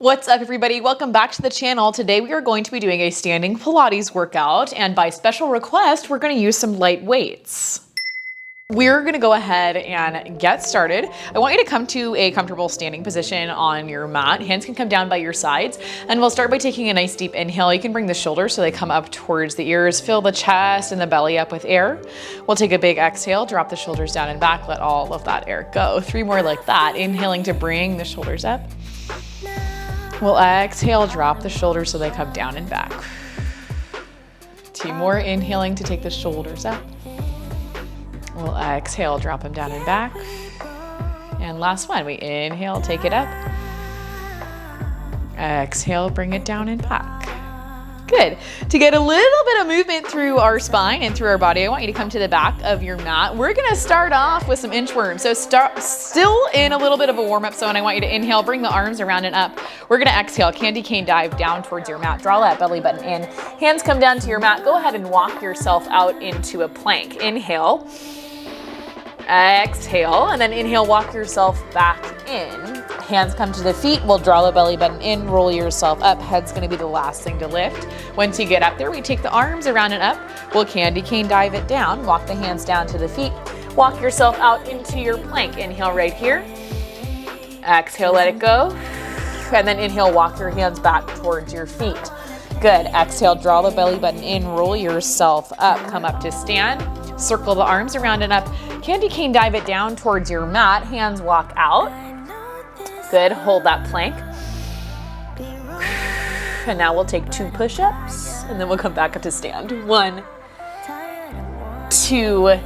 What's up, everybody? Welcome back to the channel. Today we are going to be doing a standing Pilates workout, and by special request, we're going to use some light weights. We're going to go ahead and get started. I want you to come to a comfortable standing position on your mat. Hands can come down by your sides, and we'll start by taking a nice deep inhale. You can bring the shoulders so they come up towards the ears, fill the chest and the belly up with air. We'll take a big exhale, drop the shoulders down and back, let all of that air go. 3 more like that, inhaling to bring the shoulders up. We'll exhale, drop the shoulders so they come down and back. 2 more, inhaling to take the shoulders up. We'll exhale, drop them down and back. And last one, we inhale, take it up. Exhale, bring it down and back. Good. To get a little bit of movement through our spine and through our body, I want you to come to the back of your mat. We're gonna start off with some inchworms. So still in a little bit of a warm-up zone. I want you to inhale, bring the arms around and up. We're gonna exhale, candy cane dive down towards your mat. Draw that belly button in. Hands come down to your mat. Go ahead and walk yourself out into a plank. Inhale, exhale, and then inhale, walk yourself back in. Hands come to the feet. We'll draw the belly button in, roll yourself up. Head's gonna be the last thing to lift. Once you get up there, we take the arms around and up. We'll candy cane dive it down. Walk the hands down to the feet. Walk yourself out into your plank. Inhale right here. Exhale, let it go. And then inhale, walk your hands back towards your feet. Good. Exhale, draw the belly button in, roll yourself up, come up to stand. Circle the arms around and up. Candy cane dive it down towards your mat. Hands walk out. Good, hold that plank. And now we'll take 2 push-ups and then we'll come back up to stand. 1, 2,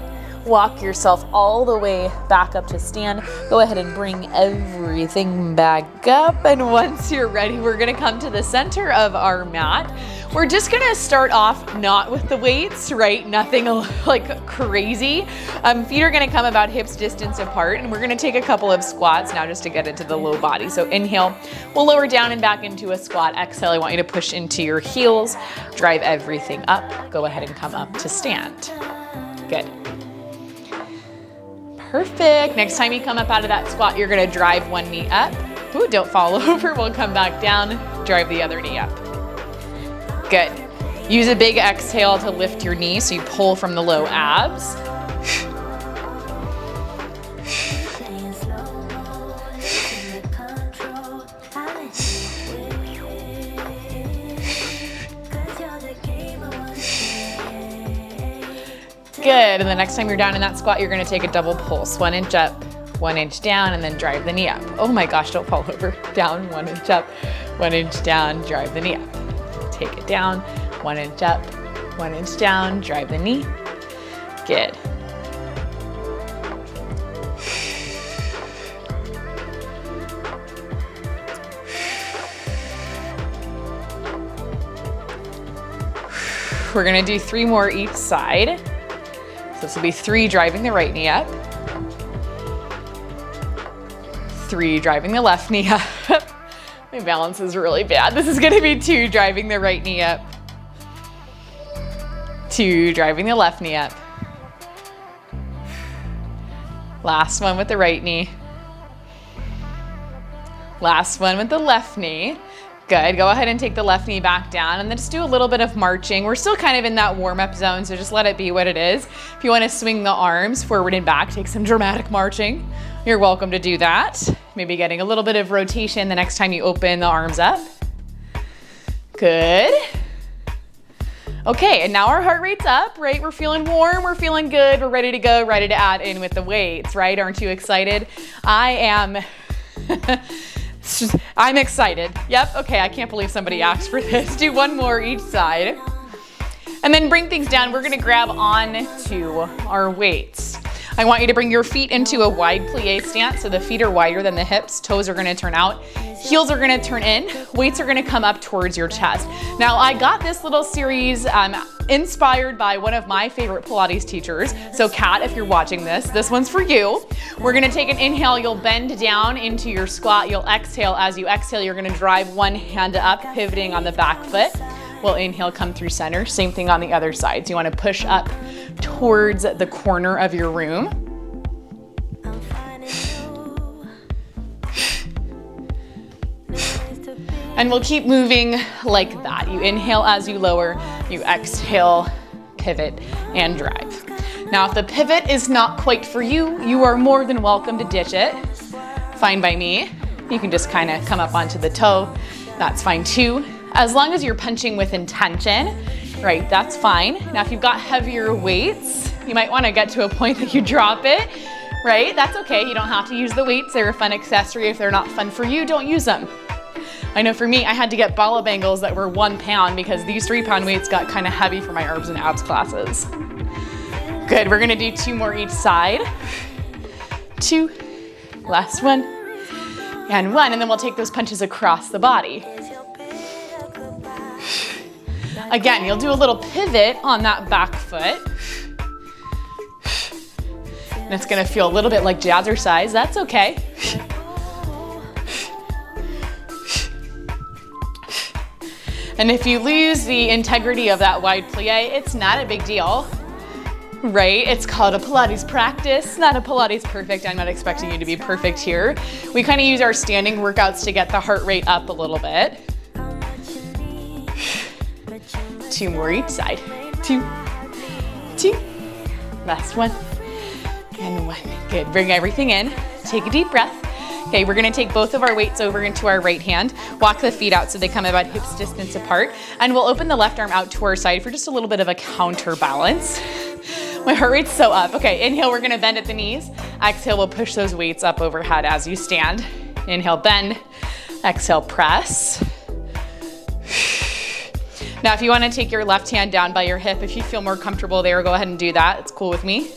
walk yourself all the way back up to stand. Go ahead and bring everything back up. And once you're ready, we're gonna come to the center of our mat. We're just gonna start off not with the weights, right? Nothing like crazy. Feet are gonna come about hips distance apart, and we're gonna take a couple of squats now just to get into the low body. So inhale, we'll lower down and back into a squat. Exhale, I want you to push into your heels, drive everything up. Go ahead and come up to stand. Good. Perfect. Next time you come up out of that squat, you're gonna drive one knee up. Ooh, don't fall over. We'll come back down, drive the other knee up. Good. Use a big exhale to lift your knee so you pull from the low abs. Good, and the next time you're down in that squat, you're gonna take a double pulse. 1 inch up, 1 inch down, and then drive the knee up. Oh my gosh, don't fall over. Down, 1 inch up, 1 inch down, drive the knee up. Take it down, 1 inch up, 1 inch down, drive the knee. Good. We're gonna do 3 more each side. So this will be 3 driving the right knee up, 3 driving the left knee up. My balance is really bad. This is gonna be 2 driving the right knee up, 2 driving the left knee up. Last one with the right knee. Last one with the left knee. Good, go ahead and take the left knee back down and then just do a little bit of marching. We're still kind of in that warm-up zone, so just let it be what it is. If you wanna swing the arms forward and back, take some dramatic marching, you're welcome to do that. Maybe getting a little bit of rotation the next time you open the arms up. Good. Okay, and now our heart rate's up, right? We're feeling warm, we're feeling good, we're ready to go, ready to add in with the weights, right? Aren't you excited? I am. I'm excited. Yep, okay, I can't believe somebody asked for this. Do 1 more each side. And then bring things down. We're gonna grab on to our weights. I want you to bring your feet into a wide plie stance, so the feet are wider than the hips, toes are gonna turn out, heels are gonna turn in, weights are gonna come up towards your chest. Now, I got this little series inspired by one of my favorite Pilates teachers. So Kat, if you're watching this one's for you. We're gonna take an inhale, you'll bend down into your squat, you'll exhale. As you exhale, you're gonna drive one hand up, pivoting on the back foot. We'll inhale, come through center. Same thing on the other side. So you wanna push up towards the corner of your room. And we'll keep moving like that. You inhale as you lower, you exhale, pivot, and drive. Now, if the pivot is not quite for you, you are more than welcome to ditch it. Fine by me. You can just kind of come up onto the toe. That's fine too. As long as you're punching with intention, right, that's fine. Now, if you've got heavier weights, you might want to get to a point that you drop it, right? That's okay. You don't have to use the weights. They're a fun accessory. If they're not fun for you, don't use them. I know for me, I had to get bala bangles that were 1 pound because these 3-pound weights got kind of heavy for my arms and abs classes. Good, we're gonna do 2 more each side. 2, last 1, and 1, and then we'll take those punches across the body. Again, you'll do a little pivot on that back foot. And it's gonna feel a little bit like jazzercise, that's okay. And if you lose the integrity of that wide plie, it's not a big deal, right? It's called a Pilates practice, not a Pilates perfect. I'm not expecting you to be perfect here. We kind of use our standing workouts to get the heart rate up a little bit. 2 more each side. 2, last 1, and 1. Good, bring everything in. Take a deep breath. Okay, we're gonna take both of our weights over into our right hand, walk the feet out so they come about hips distance apart, and we'll open the left arm out to our side for just a little bit of a counterbalance. My heart rate's so up. Okay, inhale, we're gonna bend at the knees. Exhale, we'll push those weights up overhead as you stand. Inhale, bend. Exhale, press. Now, if you wanna take your left hand down by your hip, if you feel more comfortable there, go ahead and do that. It's cool with me.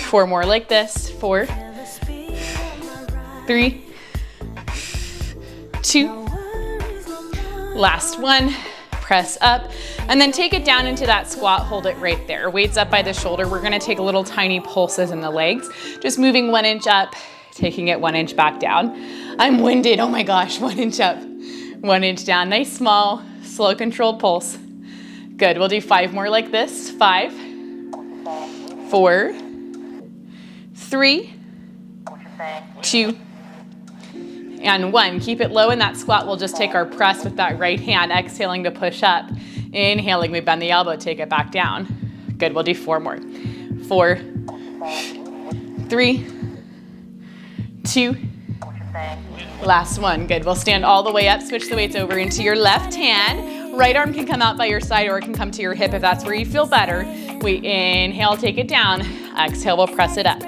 4 more like this. 4, 3, 2, last 1. Press up, and then take it down into that squat. Hold it right there. Weights up by the shoulder. We're gonna take little tiny pulses in the legs. Just moving 1 inch up, taking it 1 inch back down. I'm winded, oh my gosh, 1 inch up, 1 inch down. Nice, small, slow, controlled pulse. Good, we'll do 5 more like this. 5, 4, 3, 2, and 1. Keep it low in that squat. We'll just take our press with that right hand, exhaling to push up. Inhaling, we bend the elbow, take it back down. Good, we'll do 4 more. 4, 3, 2, last 1. Good, we'll stand all the way up, switch the weights over into your left hand. Right arm can come out by your side or it can come to your hip if that's where you feel better. We inhale, take it down. Exhale, we'll press it up.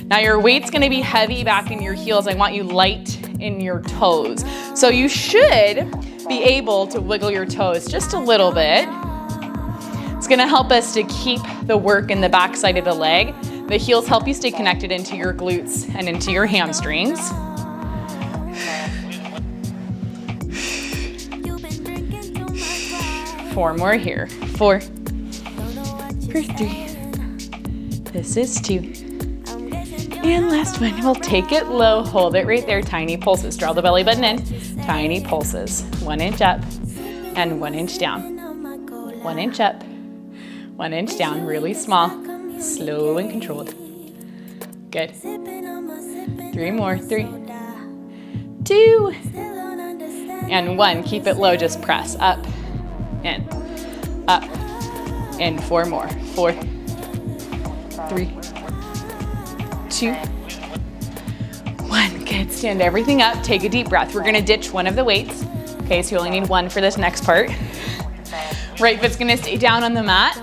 Now your weight's gonna be heavy back in your heels. I want you light in your toes. So you should be able to wiggle your toes just a little bit. It's gonna help us to keep the work in the back side of the leg. The heels help you stay connected into your glutes and into your hamstrings. Four more here. 4, 3. This is 2. And last one, we'll take it low, hold it right there, tiny pulses. Draw the belly button in, tiny pulses. 1 inch up and 1 inch down. 1 inch up, 1 inch down, really small, slow and controlled. Good. 3 more, 3, 2, and 1. Keep it low, just press up, in, up, in. 4 more, 4, 3, 2, 1. Good, stand everything up, take a deep breath. We're gonna ditch one of the weights. Okay, so you only need 1 for this next part. Right foot's gonna stay down on the mat.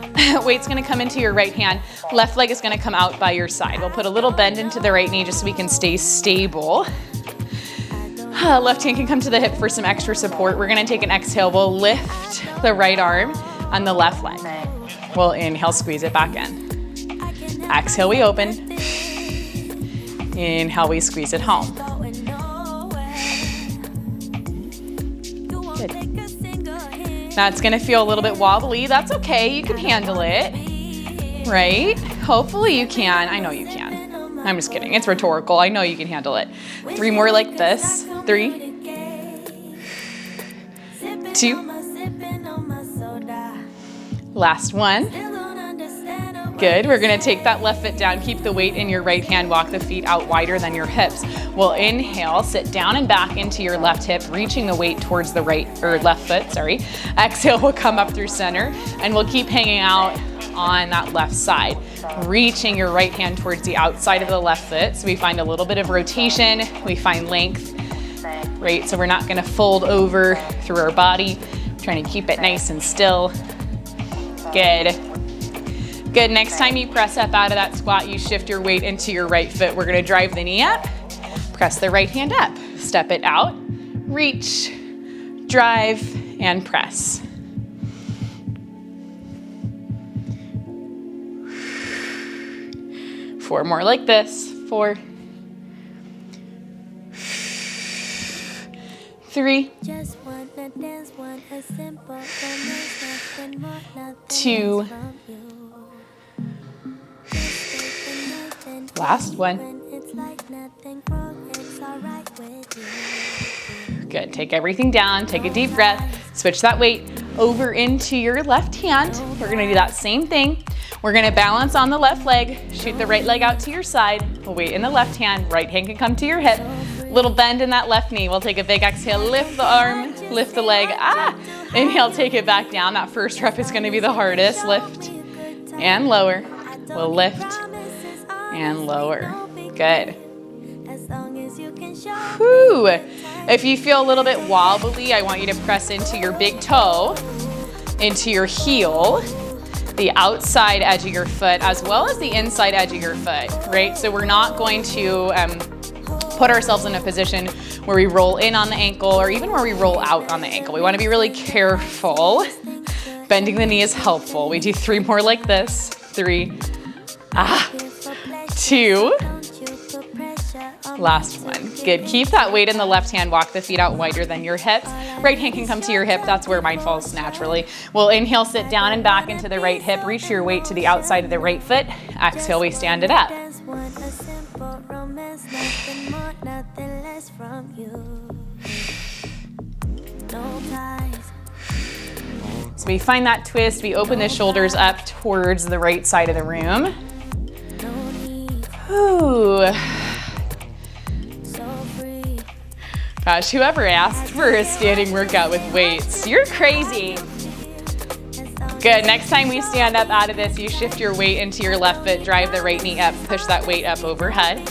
Weight's gonna come into your right hand. Left leg is gonna come out by your side. We'll put a little bend into the right knee just so we can stay stable. Left hand can come to the hip for some extra support. We're gonna take an exhale. We'll lift the right arm on the left leg. We'll inhale, squeeze it back in. Exhale, we open. Inhale, we squeeze it home. Good. Now it's gonna feel a little bit wobbly. That's okay, you can handle it, right? Hopefully you can. I know you can. I'm just kidding, it's rhetorical. I know you can handle it. 3 more like this. 3, 2, last 1. Good. We're gonna take that left foot down, keep the weight in your right hand, walk the feet out wider than your hips. We'll inhale, sit down and back into your left hip, reaching the weight towards the right, or left foot, sorry. Exhale, we'll come up through center, and we'll keep hanging out on that left side. Reaching your right hand towards the outside of the left foot, so we find a little bit of rotation, we find length, right? So we're not gonna fold over through our body, trying to keep it nice and still. Good. Good, next time you press up out of that squat, you shift your weight into your right foot. We're gonna drive the knee up, press the right hand up, step it out, reach, drive, and press. Four more like this. 4, 3, 2, last one. Good, take everything down, take a deep breath, switch that weight over into your left hand. We're gonna do that same thing. We're gonna balance on the left leg, shoot the right leg out to your side. We'll weight in the left hand, right hand can come to your hip. Little bend in that left knee. We'll take a big exhale, lift the arm, lift the leg. Inhale, take it back down. That first rep is gonna be the hardest. Lift and lower. We'll lift and lower. Good. Whew. If you feel a little bit wobbly, I want you to press into your big toe, into your heel, the outside edge of your foot, as well as the inside edge of your foot, right? So we're not going to put ourselves in a position where we roll in on the ankle or even where we roll out on the ankle. We want to be really careful. Bending the knee is helpful. We do 3 more like this. 3, 2, last one. Good, keep that weight in the left hand, walk the feet out wider than your hips. Right hand can come to your hip, that's where mine falls naturally. We'll inhale, sit down and back into the right hip, reach your weight to the outside of the right foot. Exhale, we stand it up. So we find that twist, we open the shoulders up towards the right side of the room. Ooh. Gosh, whoever asked for a standing workout with weights, you're crazy. Good, next time we stand up out of this, you shift your weight into your left foot, drive the right knee up, push that weight up overhead.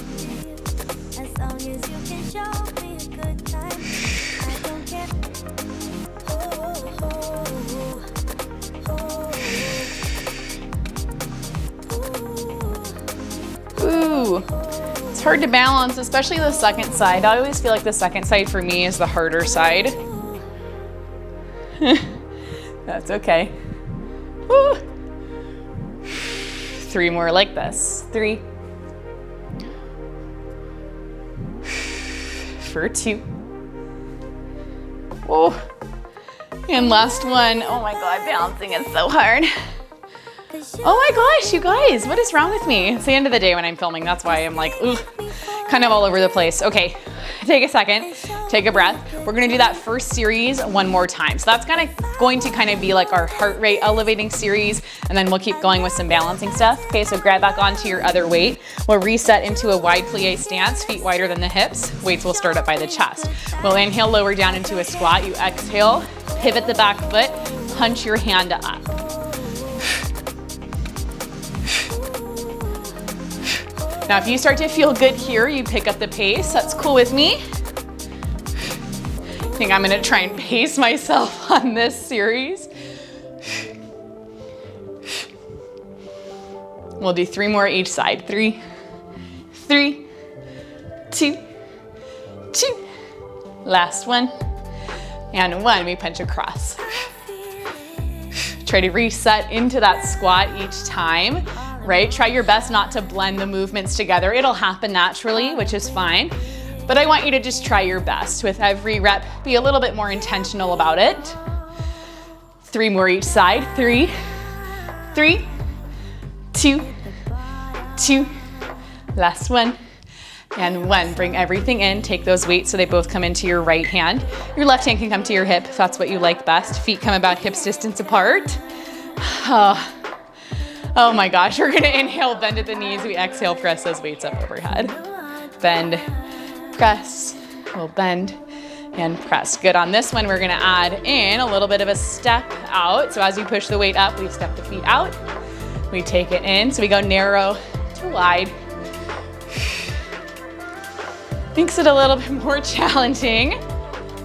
Ooh. It's hard to balance, especially the second side. I always feel like the second side for me is the harder side. That's okay. Woo. 3 more like this. 3, for 2. Oh, and last one. Oh my God, balancing is so hard. Oh my gosh, you guys, what is wrong with me? It's the end of the day when I'm filming. That's why I'm like, ugh, kind of all over the place. Okay, take a second, take a breath. We're gonna do that first series 1 more time. So that's going to kind of be like our heart rate elevating series, and then we'll keep going with some balancing stuff. Okay, so grab back onto your other weight. We'll reset into a wide plie stance, feet wider than the hips. Weights will start up by the chest. We'll inhale, lower down into a squat. You exhale, pivot the back foot, punch your hand up. Now, if you start to feel good here, you pick up the pace. That's cool with me. I think I'm gonna try and pace myself on this series. We'll do 3 more each side. 3, 3, 2, 2. Last one. And 1, we punch across. Try to reset into that squat each time. Right? Try your best not to blend the movements together. It'll happen naturally, which is fine. But I want you to just try your best with every rep. Be a little bit more intentional about it. 3 more each side. 3, 3, 2, 2. Last one. And 1. Bring everything in. Take those weights so they both come into your right hand. Your left hand can come to your hip if that's what you like best. Feet come about hips distance apart. Oh my gosh, we're gonna inhale, bend at the knees. We exhale, press those weights up overhead. Bend, press, we'll bend and press. Good. On this one, we're gonna add in a little bit of a step out. So as you push the weight up, we step the feet out. We take it in. So we go narrow to wide. Makes it a little bit more challenging.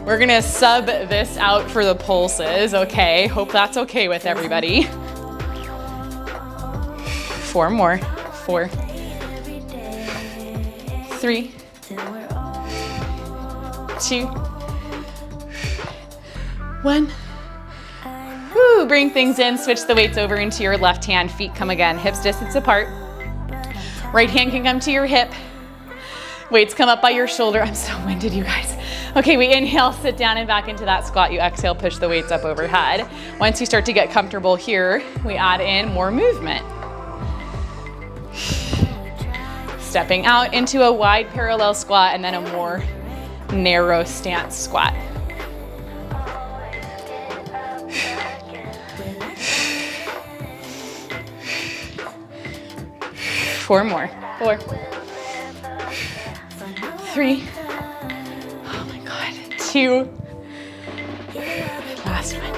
We're gonna sub this out for the pulses, okay? Hope that's okay with everybody. 4 more, 4, 3, 2, 1. Woo, bring things in, switch the weights over into your left hand, feet come again, hips distance apart. Right hand can come to your hip. Weights come up by your shoulder. I'm so winded, you guys. Okay, we inhale, sit down and back into that squat. You exhale, push the weights up overhead. Once you start to get comfortable here, we add in more movement. Stepping out into a wide parallel squat and then a more narrow stance squat. Four more. 4, 3, oh my God, 2, last one.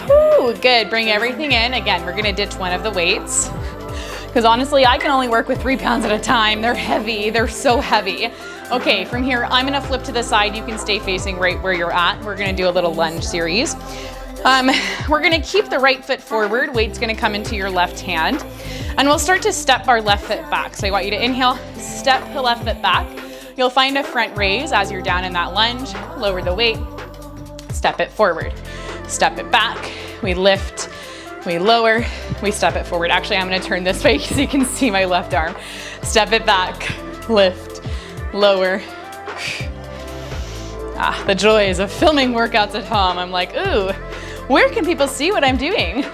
Woo, good, bring everything in. Again, we're gonna ditch one of the weights because honestly, I can only work with 3 pounds at a time. They're heavy, they're so heavy. Okay, from here, I'm gonna flip to the side. You can stay facing right where you're at. We're gonna do a little lunge series. We're gonna keep the right foot forward. Weight's gonna come into your left hand. And we'll start to step our left foot back. So I want you to inhale, step the left foot back. You'll find a front raise as you're down in that lunge. Lower the weight, step it forward. Step it back, we lift, we lower, we step it forward. Actually, I'm gonna turn this way so you can see my left arm. Step it back, lift, lower. Ah, the joys of filming workouts at home. I'm like, ooh, where can people see what I'm doing?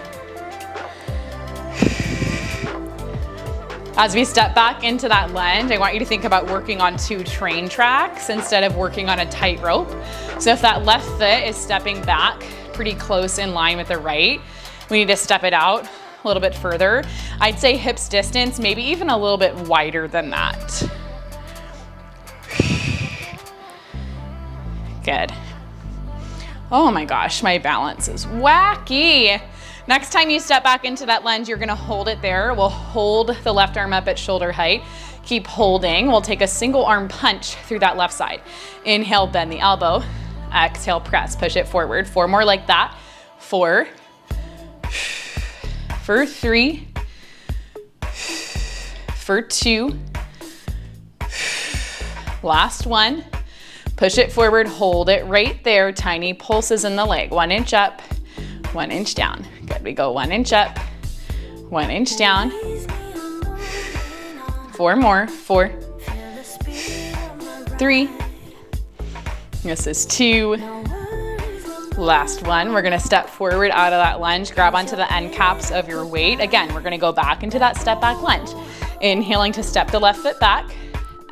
As we step back into that lunge, I want you to think about working on 2 train tracks instead of working on a tightrope. So if that left foot is stepping back pretty close in line with the right, we need to step it out a little bit further. I'd say hips distance, maybe even a little bit wider than that. Good. Oh my gosh, my balance is wacky. Next time you step back into that lunge, you're gonna hold it there. We'll hold the left arm up at shoulder height. Keep holding. We'll take a single arm punch through that left side. Inhale, bend the elbow. Exhale, press, push it forward. 4 more like that. 4, for 3, for 2, last one. Push it forward, hold it right there. Tiny pulses in the leg. 1 inch up, 1 inch down. Good, we go 1 inch up, 1 inch down. 4 more, 4, 3, this is 2, last one. We're gonna step forward out of that lunge, grab onto the end caps of your weight. Again, we're gonna go back into that step back lunge. Inhaling to step the left foot back.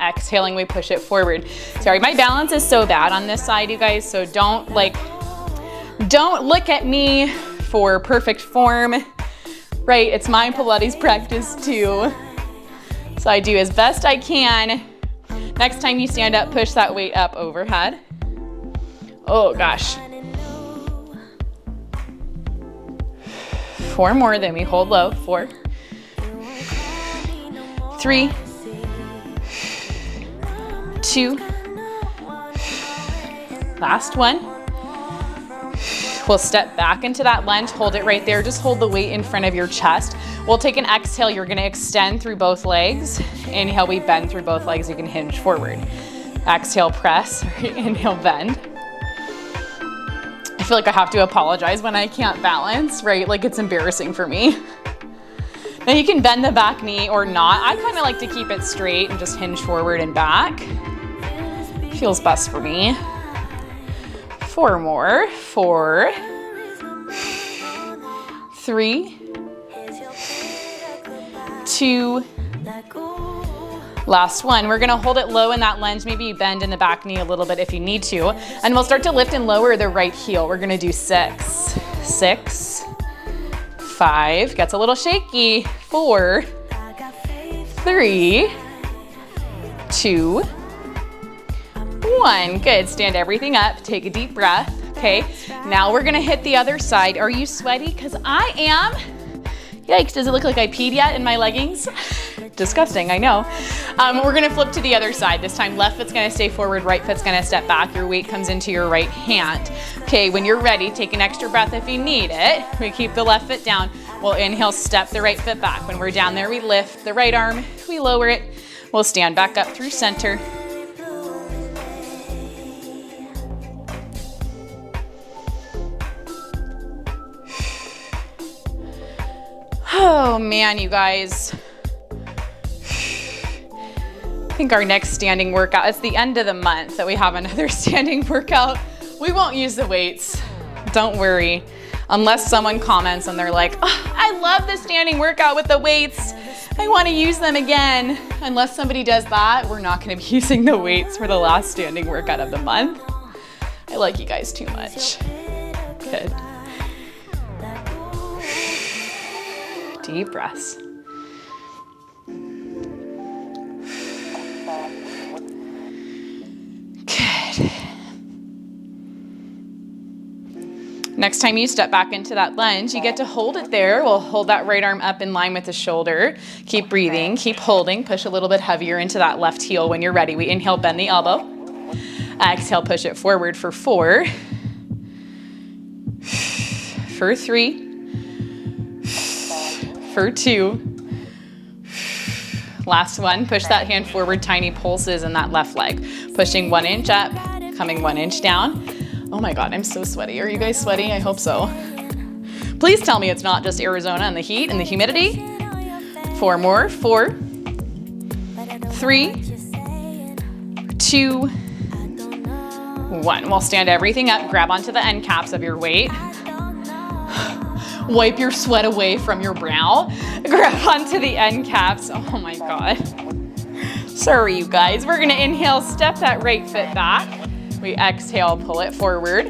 Exhaling, we push it forward. Sorry, my balance is so bad on this side, you guys, so don't look at me for perfect form, right? It's my Pilates practice too. So I do as best I can. Next time you stand up, push that weight up overhead. Oh gosh. 4 more, then we hold low. 4, 3, 2, last one. We'll step back into that lunge, hold it right there. Just hold the weight in front of your chest. We'll take an exhale. You're gonna extend through both legs. Inhale, we bend through both legs. You can hinge forward. Exhale, press. Inhale, bend. I feel like I have to apologize when I can't balance, right? Like it's embarrassing for me. Now you can bend the back knee or not. I kind of like to keep it straight and just hinge forward and back. Feels best for me. 4 more. 4, 3, 2, last one. We're gonna hold it low in that lunge. Maybe you bend in the back knee a little bit if you need to. And we'll start to lift and lower the right heel. We're gonna do 6, 6, 5, gets a little shaky. 4, 3, 2, 1. Good, stand everything up, take a deep breath. Okay, now we're gonna hit the other side. Are you sweaty? Because I am. Yikes, does it look like I peed yet in my leggings? Disgusting, I know. We're gonna flip to the other side. This time left foot's gonna stay forward, right foot's gonna step back. Your weight comes into your right hand. Okay, when you're ready, take an extra breath if you need it. We keep the left foot down. We'll inhale, step the right foot back. When we're down there, we lift the right arm, we lower it. We'll stand back up through center. Oh man, you guys. I think our next standing workout, it's the end of the month that we have another standing workout. We won't use the weights, don't worry. Unless someone comments and they're like, oh, I love the standing workout with the weights. I wanna use them again. Unless somebody does that, we're not gonna be using the weights for the last standing workout of the month. I like you guys too much. Good. Deep breaths. Good. Next time you step back into that lunge, you get to hold it there. We'll hold that right arm up in line with the shoulder. Keep breathing, keep holding. Push a little bit heavier into that left heel when you're ready. We inhale, bend the elbow. Exhale, push it forward for 4. For 3. For 2. Last one, push that hand forward, tiny pulses in that left leg. Pushing 1 inch up, coming 1 inch down. Oh my God, I'm so sweaty. Are you guys sweaty? I hope so. Please tell me it's not just Arizona and the heat and the humidity. 4 more, 4, 3, 2, 1. We'll stand everything up, grab onto the end caps of your weight. Wipe your sweat away from your brow. Grab onto the end caps. Oh my God. Sorry, you guys. We're gonna inhale, step that right foot back. We exhale, pull it forward.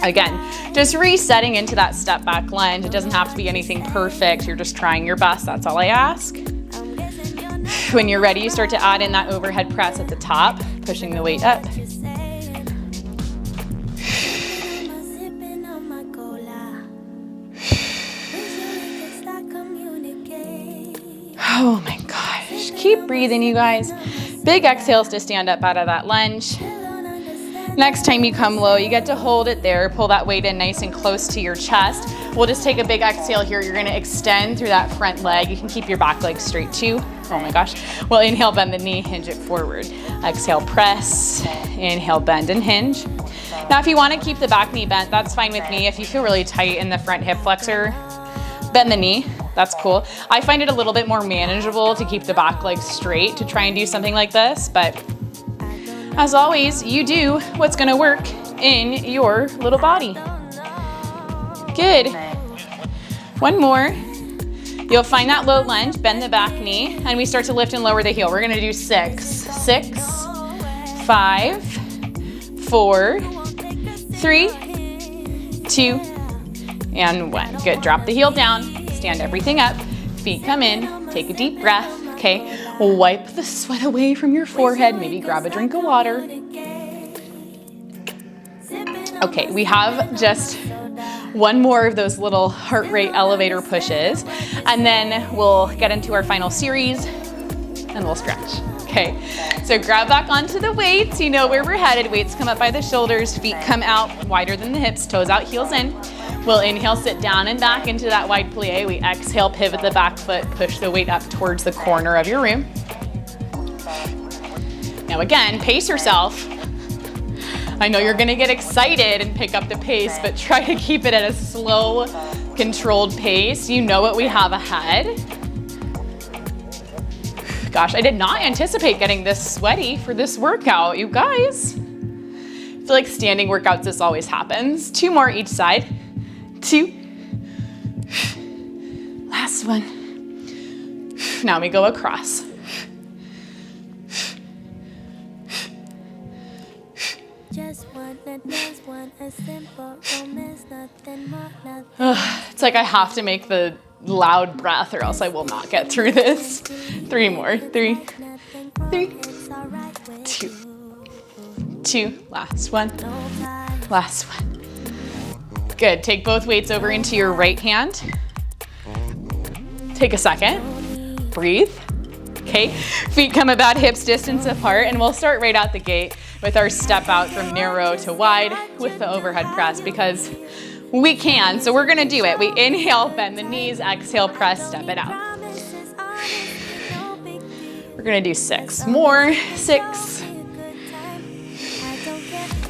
Again, just resetting into that step back lunge. It doesn't have to be anything perfect. You're just trying your best. That's all I ask. When you're ready, you start to add in that overhead press at the top, pushing the weight up. Oh my gosh, keep breathing, you guys. Big exhales to stand up out of that lunge. Next time you come low, you get to hold it there. Pull that weight in nice and close to your chest. We'll just take a big exhale here. You're gonna extend through that front leg. You can keep your back leg straight too. Oh my gosh. Well, inhale, bend the knee, hinge it forward. Exhale, press. Inhale, bend and hinge. Now, if you wanna keep the back knee bent, that's fine with me. If you feel really tight in the front hip flexor, bend the knee. That's cool. I find it a little bit more manageable to keep the back leg straight to try and do something like this, but as always, you do what's gonna work in your little body. Good. One more. You'll find that low lunge, bend the back knee, and we start to lift and lower the heel. We're gonna do 6, 6, 5, 4, 3, 2, and 1. Good, drop the heel down. Stand everything up, feet come in, take a deep breath, okay? Wipe the sweat away from your forehead, maybe grab a drink of water. Okay, we have just one more of those little heart rate elevator pushes, and then we'll get into our final series, and we'll stretch. Okay, so grab back onto the weights. You know where we're headed. Weights come up by the shoulders, feet come out wider than the hips, toes out, heels in. We'll inhale, sit down and back into that wide plie. We exhale, pivot the back foot, push the weight up towards the corner of your room. Now again, pace yourself. I know you're gonna get excited and pick up the pace, but try to keep it at a slow, controlled pace. You know what we have ahead. Gosh, I did not anticipate getting this sweaty for this workout, you guys. I feel like standing workouts, this always happens. 2 more each side. 2. Last one. Now we go across. Just wanna dance, want a simple It's like I have to make the loud breath or else I will not get through this. 3 more. 3, 2, 2. Last one. Last one. Good. Take both weights over into your right hand. Take a second. Breathe. Okay. Feet come about hips distance apart, and we'll start right out the gate with our step out from narrow to wide with the overhead press because we can. So we're gonna do it. We inhale, bend the knees, exhale, press, step it out. We're gonna do 6 more. 6,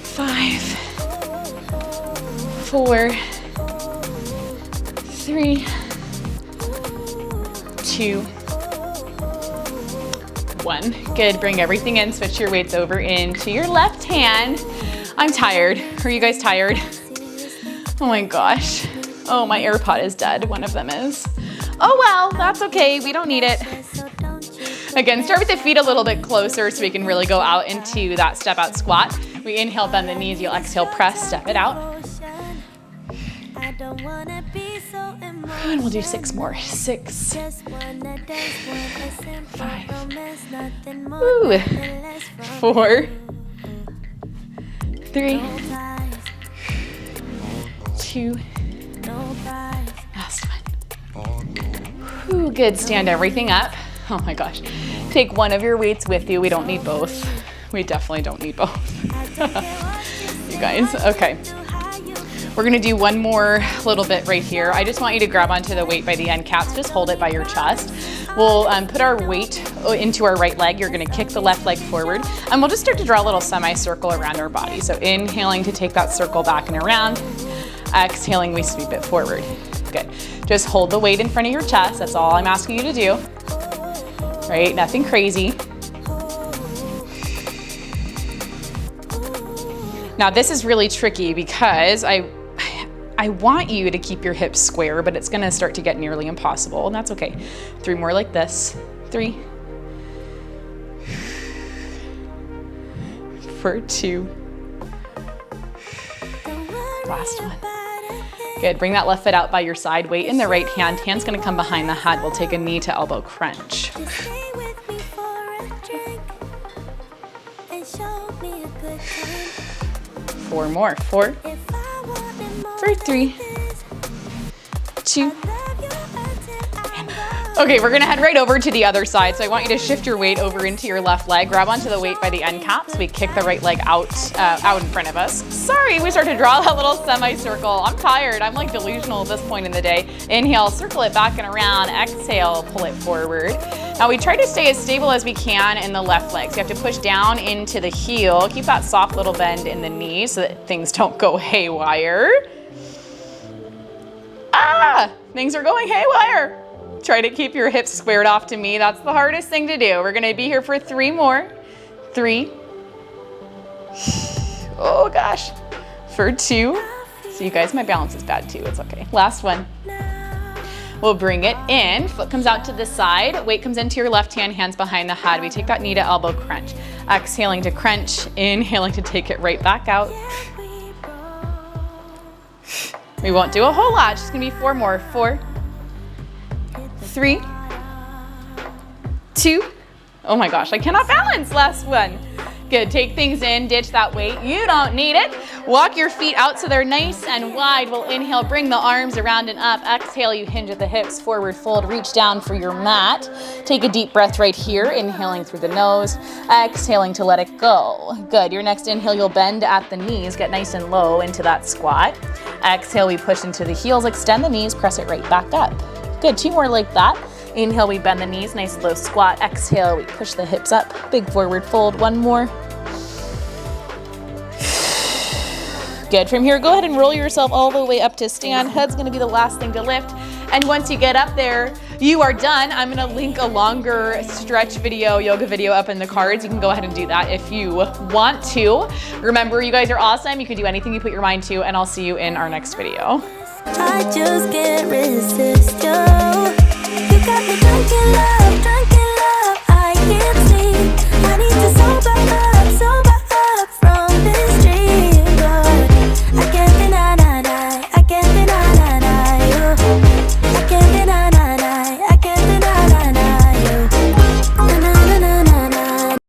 5, 4, 3, 2, 1. Good, bring everything in, switch your weights over into your left hand. I'm tired. Are you guys tired? Oh my gosh. Oh, my AirPod is dead. One of them is. Oh well, that's okay. We don't need it. Again, start with the feet a little bit closer so we can really go out into that step out squat. We inhale, bend the knees. You'll exhale, press, step it out. And we'll do 6 more. 6, 5, 4, 3, 2, last one. Ooh, good, stand everything up. Oh my gosh. Take one of your weights with you. We don't need both. We definitely don't need both. You guys, okay. We're gonna do one more little bit right here. I just want you to grab onto the weight by the end caps. Just hold it by your chest. We'll put our weight into our right leg. You're gonna kick the left leg forward, and we'll just start to draw a little semicircle around our body. So inhaling to take that circle back and around. Exhaling, we sweep it forward. Good. Just hold the weight in front of your chest. That's all I'm asking you to do. Right? Nothing crazy. Now this is really tricky because I want you to keep your hips square, but it's gonna start to get nearly impossible, and that's okay. 3 more like this. 3, 4, 2. Last one. Good, bring that left foot out by your side, weight in the right hand. Hand's gonna come behind the head. We'll take a knee to elbow crunch. 4 more. 4, 3, 2. Okay, we're gonna head right over to the other side. So I want you to shift your weight over into your left leg. Grab onto the weight by the end caps. We kick the right leg out in front of us. Sorry, we start to draw that little semicircle. I'm tired. I'm like delusional at this point in the day. Inhale, circle it back and around. Exhale, pull it forward. Now we try to stay as stable as we can in the left leg. So you have to push down into the heel. Keep that soft little bend in the knee so that things don't go haywire. Ah, things are going haywire. Try to keep your hips squared off to me. That's the hardest thing to do. We're gonna be here for 3 more. 3. Oh gosh. For 2. So you guys, my balance is bad too. It's okay. Last one. We'll bring it in. Foot comes out to the side. Weight comes into your left hand, hands behind the head. We take that knee to elbow crunch. Exhaling to crunch. Inhaling to take it right back out. We won't do a whole lot. Just gonna be 4 more. 4, 3, 2. Oh my gosh, I cannot balance. Last one. Good, take things in, ditch that weight. You don't need it. Walk your feet out so they're nice and wide. We'll inhale, bring the arms around and up. Exhale, you hinge at the hips, forward fold, reach down for your mat. Take a deep breath right here, inhaling through the nose, exhaling to let it go. Good, your next inhale, you'll bend at the knees, get nice and low into that squat. Exhale, we push into the heels, extend the knees, press it right back up. Good, 2 more like that. Inhale, we bend the knees, nice low squat. Exhale, we push the hips up, big forward fold. 1 more. Good, from here, go ahead and roll yourself all the way up to stand. Head's gonna be the last thing to lift. And once you get up there, you are done. I'm gonna link a longer stretch video, yoga video up in the cards. You can go ahead and do that if you want to. Remember, you guys are awesome. You can do anything you put your mind to, and I'll see you in our next video. I just can't resist you.